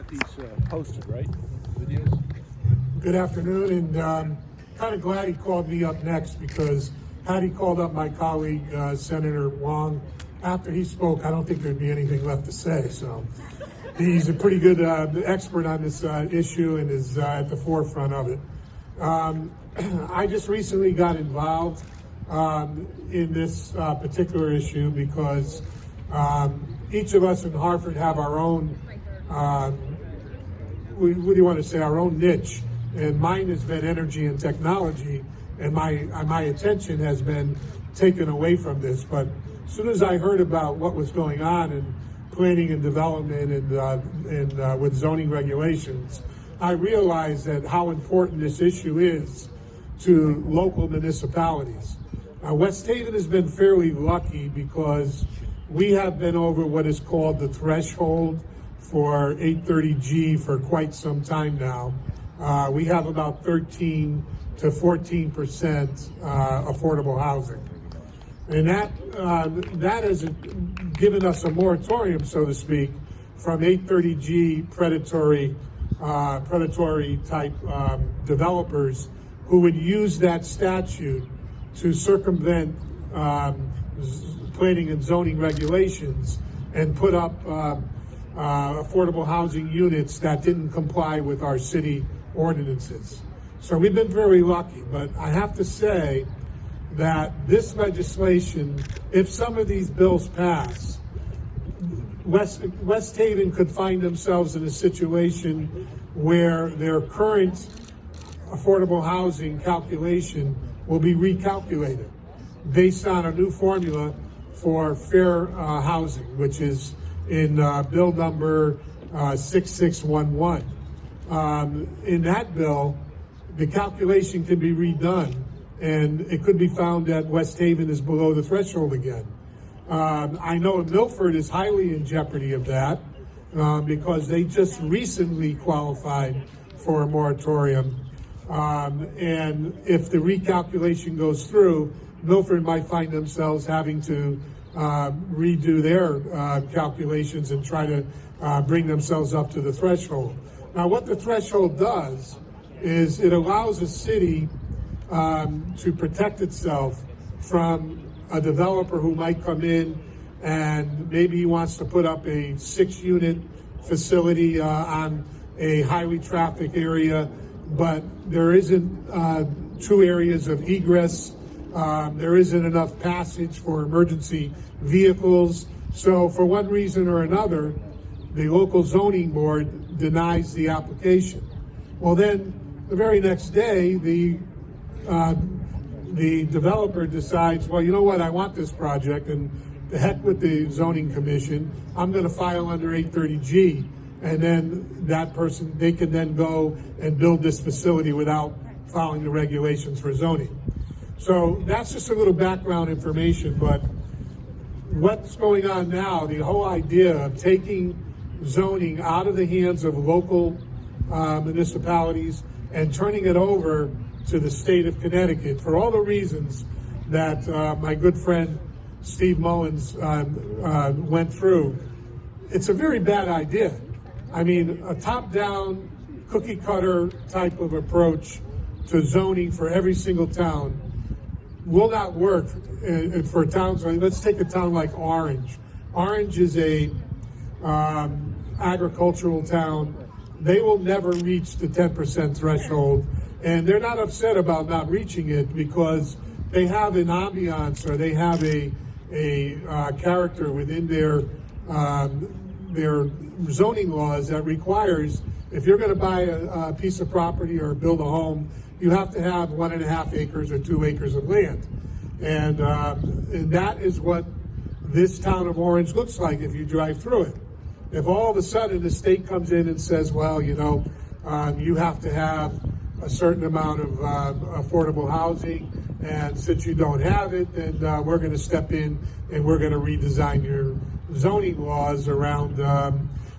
these posted, right? Videos? Good afternoon, and kind of glad he called me up next, because had he called up my colleague, Senator Wong, after he spoke, I don't think there'd be anything left to say. So he's a pretty good expert on this issue and is at the forefront of it. I just recently got involved in this particular issue because each of us in Hartford have our own, what do you want to say, our own niche. And mine has been energy and technology, and my attention has been taken away from this. But as soon as I heard about what was going on in planning and development and with zoning regulations, I realized that how important this issue is to local municipalities. West Haven has been fairly lucky because we have been over what is called the threshold for 830G for quite some time now. We have about 13 to 14% affordable housing. And that has given us a moratorium, so to speak, from 830G predatory type developers who would use that statute to circumvent planning and zoning regulations and put up affordable housing units that didn't comply with our city ordinances. So we've been very lucky, but I have to say that this legislation, if some of these bills pass, West Haven could find themselves in a situation where their current affordable housing calculation will be recalculated based on a new formula for fair housing, which is in bill number 6611. In that bill, the calculation can be redone, and it could be found that West Haven is below the threshold again. I know Milford is highly in jeopardy of that because they just recently qualified for a moratorium. And if the recalculation goes through, Milford might find themselves having to redo their calculations and try to bring themselves up to the threshold. Now, what the threshold does is it allows a city to protect itself from a developer who might come in and maybe he wants to put up a 6-unit facility on a highly trafficked area, but there isn't 2 areas of egress. There isn't enough passage for emergency vehicles. So for one reason or another, the local zoning board denies the application. Well, then the very next day, the developer decides, well, you know what, I want this project, and the heck with the zoning commission, I'm going to file under 830G. And then that person, they can then go and build this facility without following the regulations for zoning. So that's just a little background information, but what's going on now, the whole idea of taking zoning out of the hands of local municipalities and turning it over to the state of Connecticut for all the reasons that my good friend Steve Mullins went through, it's a very bad idea. I mean, a top-down, cookie-cutter type of approach to zoning for every single town will not work for towns. Let's take a town like Orange. Orange is a agricultural town. They will never reach the 10% threshold, and they're not upset about not reaching it because they have an ambiance, or they have a character within their zoning laws that requires, if you're going to buy a piece of property or build a home, you have to have 1.5 acres or 2 acres of land. And that is what this town of Orange looks like if you drive through it. If all of a sudden the state comes in and says, well, you know, you have to have a certain amount of affordable housing, and since you don't have it, then we're going to step in and we're going to redesign your zoning laws around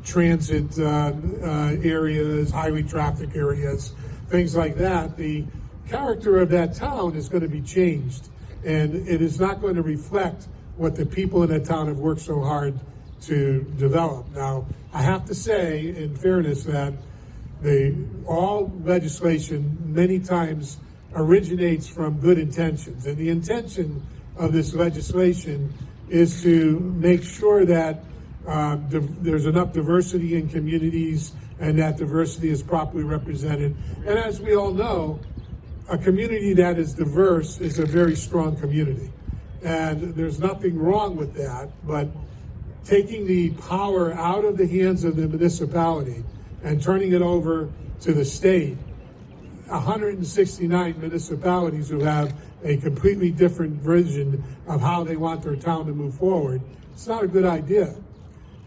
transit areas, highly trafficked areas, things like that. The character of that town is going to be changed, and it is not going to reflect what the people in that town have worked so hard to develop. Now, I have to say, in fairness, that all legislation many times originates from good intentions, and the intention of this legislation is to make sure that there's enough diversity in communities and that diversity is properly represented. And as we all know, a community that is diverse is a very strong community. And there's nothing wrong with that, but taking the power out of the hands of the municipality and turning it over to the state, 169 municipalities who have a completely different vision of how they want their town to move forward, it's not a good idea.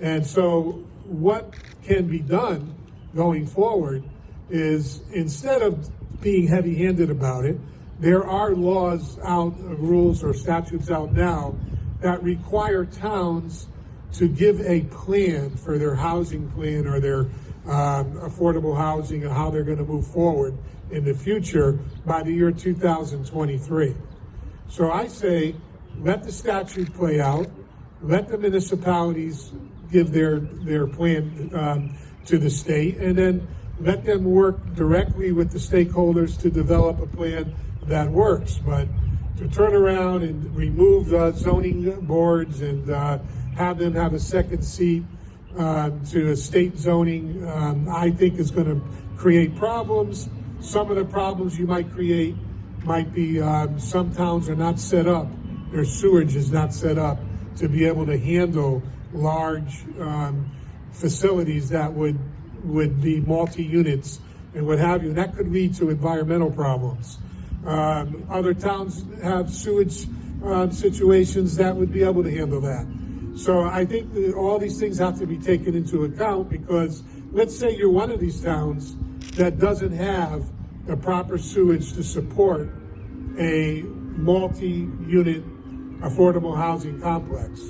And so what can be done going forward is, instead of being heavy-handed about it, there are laws out, rules or statutes out now that require towns to give a plan for their housing plan or their affordable housing and how they're going to move forward in the future by the year 2023. So I say, let the statute play out, let the municipalities give their plan to the state, and then let them work directly with the stakeholders to develop a plan that works. But to turn around and remove the zoning boards and have them have a second seat to a state zoning, I think is going to create problems. Some of the problems you might create might be some towns are not set up, their sewage is not set up to be able to handle large facilities that would be multi-units and what have you. And that could lead to environmental problems. Other towns have sewage situations that would be able to handle that. So I think that all these things have to be taken into account, because let's say you're one of these towns that doesn't have the proper sewage to support a multi-unit affordable housing complex.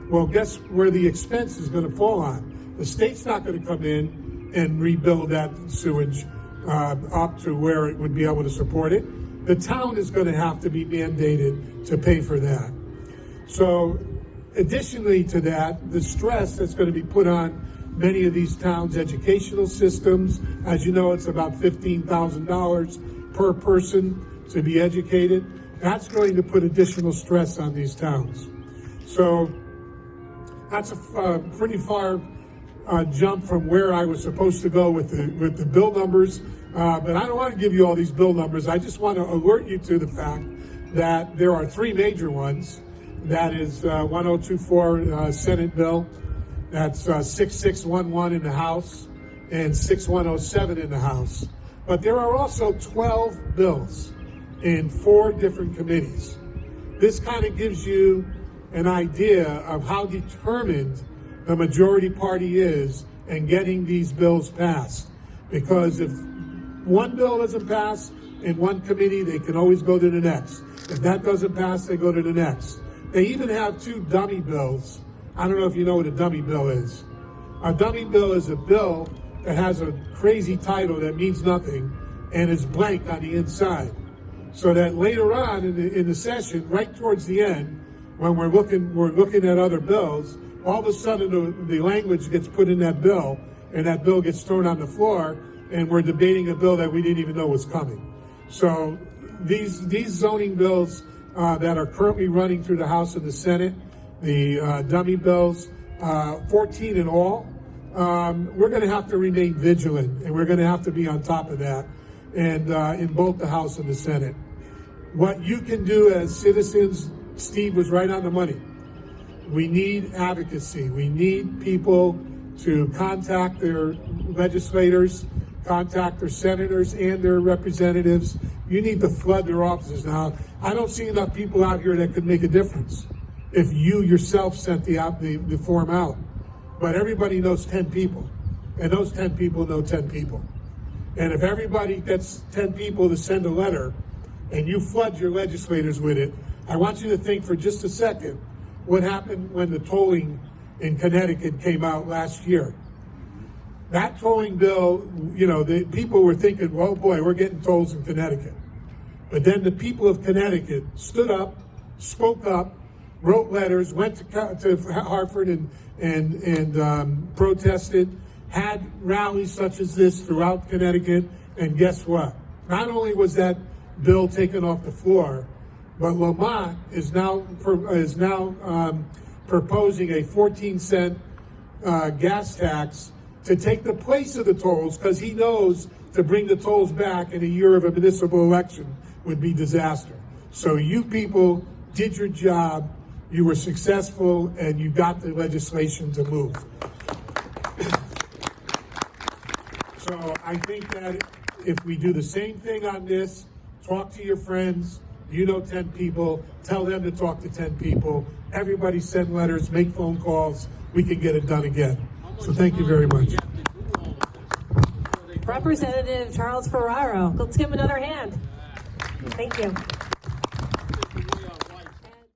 Well, guess where the expense is going to fall on? The state's not going to come in and rebuild that sewage up to where it would be able to support it. The town is going to have to be mandated to pay for that. So additionally to that, the stress that's going to be put on many of these towns' educational systems, as you know, it's about $15,000 per person to be educated. That's going to put additional stress on these towns. So that's a pretty far jump from where I was supposed to go with the bill numbers. But I don't want to give you all these bill numbers. I just want to alert you to the fact that there are three major ones. That is 1024 Senate bill, that's 6611 in the House, and 6107 in the House. But there are also 12 bills in 4 different committees. This kind of gives you an idea of how determined the majority party is in getting these bills passed. Because if one bill doesn't pass in one committee, they can always go to the next. If that doesn't pass, they go to the next. They even have 2 dummy bills. I don't know if you know what a dummy bill is. A dummy bill is a bill that has a crazy title that means nothing and is blank on the inside. So that later on in the session, right towards the end, when we're looking at other bills, all of a sudden the language gets put in that bill, and that bill gets thrown on the floor, and we're debating a bill that we didn't even know was coming. So these zoning bills that are currently running through the House and the Senate, the dummy bills, 14 in all, we're going to have to remain vigilant, and we're going to have to be on top of that, and in both the House and the Senate. What you can do as citizens, Steve was right on the money. We need advocacy. We need people to contact their legislators, contact their senators and their representatives. You need to flood their offices. Now, I don't see enough people out here that could make a difference if you yourself sent the form out. But everybody knows 10 people, and those 10 people know 10 people. And if everybody gets 10 people to send a letter and you flood your legislators with it, I want you to think for just a second what happened when the tolling in Connecticut came out last year. That tolling bill, the people were thinking, well, boy, we're getting tolls in Connecticut. But then the people of Connecticut stood up, spoke up, wrote letters, went to Hartford and protested, had rallies such as this throughout Connecticut, and guess what? Not only was that bill taken off the floor, but Lamont is now proposing a 14-cent gas tax to take the place of the tolls, because he knows to bring the tolls back in a year of a municipal election would be disaster. So you people did your job, you were successful, and you got the legislation to move. So I think that if we do the same thing on this, talk to your friends, you know 10 people, tell them to talk to 10 people, everybody send letters, make phone calls, we can get it done again. So thank you very much. Representative Charles Ferraro. Let's give him another hand. Thank you.